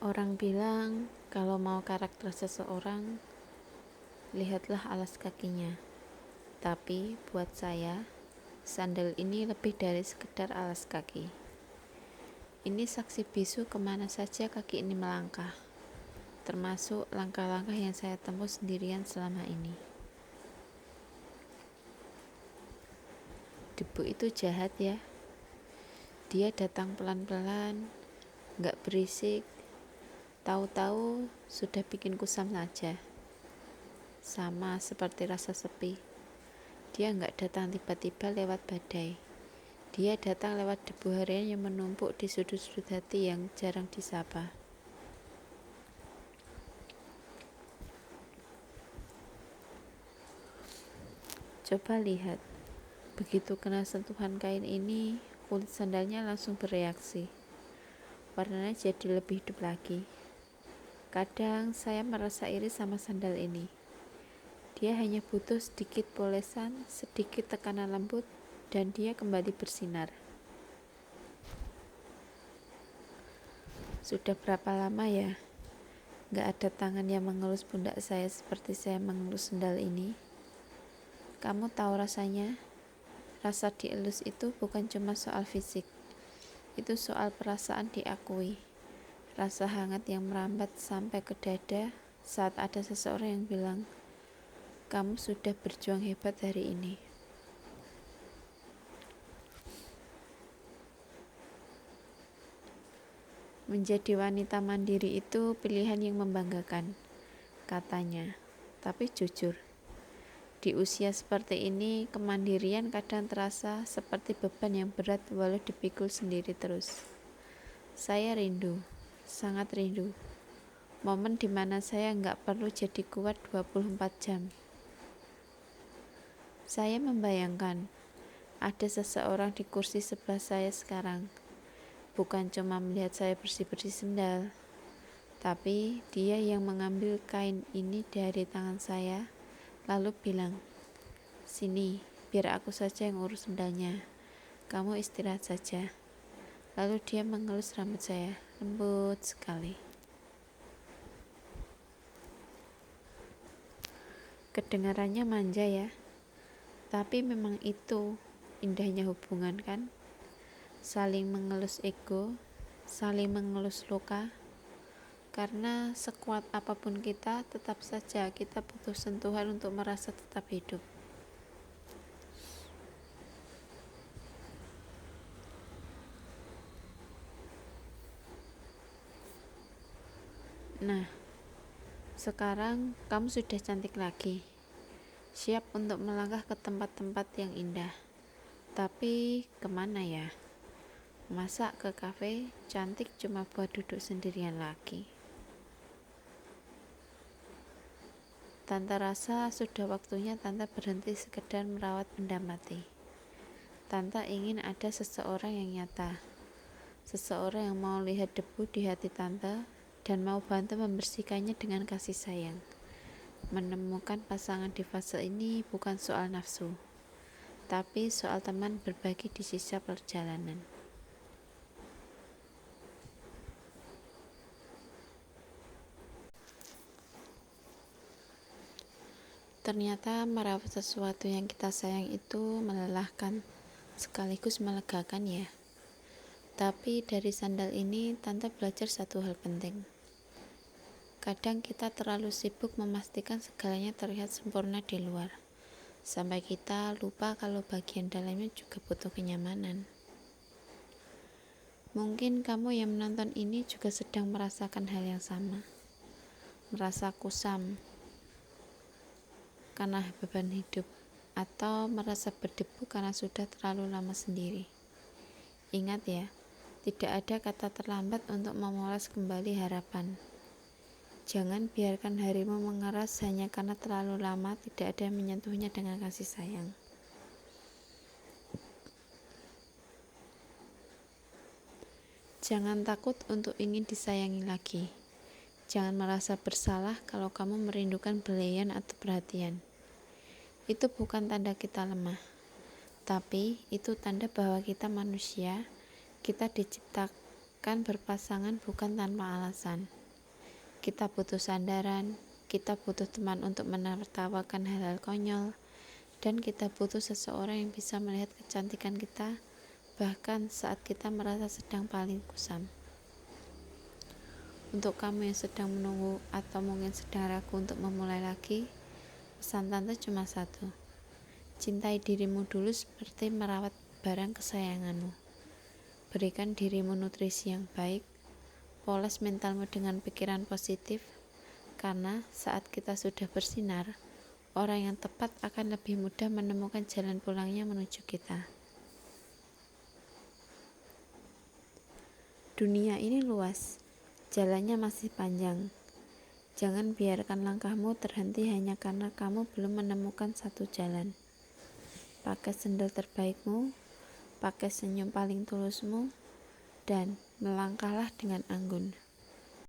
Orang bilang kalau mau karakter seseorang, lihatlah alas kakinya. Tapi buat saya, sandal ini lebih dari sekedar alas kaki. Ini saksi bisu kemana saja kaki ini melangkah, termasuk langkah-langkah yang saya tempuh sendirian selama ini. Debu itu jahat ya. Dia datang pelan-pelan, gak berisik, tahu-tahu sudah bikin kusam saja. Sama seperti rasa sepi. Dia gak datang tiba-tiba lewat badai. Dia datang lewat debu harian yang menumpuk di sudut-sudut hati yang jarang disapa. Coba lihat, begitu kena sentuhan kain ini, kulit sandalnya langsung bereaksi. Warnanya jadi lebih hidup lagi. Kadang saya merasa iri sama sandal ini. Dia hanya butuh sedikit polesan, sedikit tekanan lembut, dan dia kembali bersinar. Sudah berapa lama ya gak ada tangan yang mengelus pundak saya seperti saya mengelus sandal ini? Kamu tahu rasanya? Rasa dielus itu bukan cuma soal fisik. Itu soal perasaan diakui. Rasa hangat yang merambat sampai ke dada saat ada seseorang yang bilang, kamu sudah berjuang hebat hari ini. Menjadi wanita mandiri itu pilihan yang membanggakan, katanya. Tapi jujur, di usia seperti ini, kemandirian kadang terasa seperti beban yang berat walau dipikul sendiri terus. Saya rindu, sangat rindu. Momen dimana saya nggak perlu jadi kuat 24 jam. Saya membayangkan, ada seseorang di kursi sebelah saya sekarang. Bukan cuma melihat saya bersih-bersih sendal, tapi dia yang mengambil kain ini dari tangan saya, lalu bilang, sini, biar aku saja yang urus sendalnya. Kamu istirahat saja. Lalu dia mengelus rambut saya, lembut sekali. Kedengarannya manja ya, tapi memang itu indahnya hubungan kan? Saling mengelus ego, saling mengelus luka. Karena sekuat apapun kita, tetap saja kita butuh sentuhan untuk merasa tetap hidup. Nah, sekarang kamu sudah cantik lagi, siap untuk melangkah ke tempat-tempat yang indah. Tapi kemana ya? Masa ke kafe cantik cuma buat duduk sendirian lagi? Tante rasa sudah waktunya Tante berhenti sekedar merawat benda mati. Tante ingin ada seseorang yang nyata, seseorang yang mau lihat debu di hati Tante dan mau bantu membersihkannya dengan kasih sayang. Menemukan pasangan di fase ini bukan soal nafsu, tapi soal teman berbagi di sisa perjalanan. Ternyata merawat sesuatu yang kita sayang itu melelahkan sekaligus melegakan ya. Tapi dari sandal ini Tante belajar satu hal penting. Kadang kita terlalu sibuk memastikan segalanya terlihat sempurna di luar, sampai kita lupa kalau bagian dalamnya juga butuh kenyamanan. Mungkin kamu yang menonton ini juga sedang merasakan hal yang sama. Merasa kusam karena beban hidup, atau merasa berdebu karena sudah terlalu lama sendiri. Ingat ya, tidak ada kata terlambat untuk memoles kembali harapan. Jangan biarkan harimu mengeras hanya karena terlalu lama tidak ada yang menyentuhnya dengan kasih sayang. Jangan takut untuk ingin disayangi lagi. Jangan merasa bersalah kalau kamu merindukan belayan atau perhatian. Itu bukan tanda kita lemah, tapi itu tanda bahwa kita manusia, kita diciptakan Kan berpasangan bukan tanpa alasan. Kita butuh sandaran, kita butuh teman untuk menertawakan hal-hal konyol, dan kita butuh seseorang yang bisa melihat kecantikan kita, bahkan saat kita merasa sedang paling kusam. Untuk kamu yang sedang menunggu atau mungkin sedang ragu untuk memulai lagi, pesan tante cuma satu. Cintai dirimu dulu seperti merawat barang kesayanganmu. Berikan dirimu nutrisi yang baik, poles mentalmu dengan pikiran positif, karena saat kita sudah bersinar, orang yang tepat akan lebih mudah menemukan jalan pulangnya menuju kita. Dunia ini luas, jalannya masih panjang. Jangan biarkan langkahmu terhenti hanya karena kamu belum menemukan satu jalan. Pakai sendal terbaikmu, pakai senyum paling tulusmu, dan melangkahlah dengan anggun.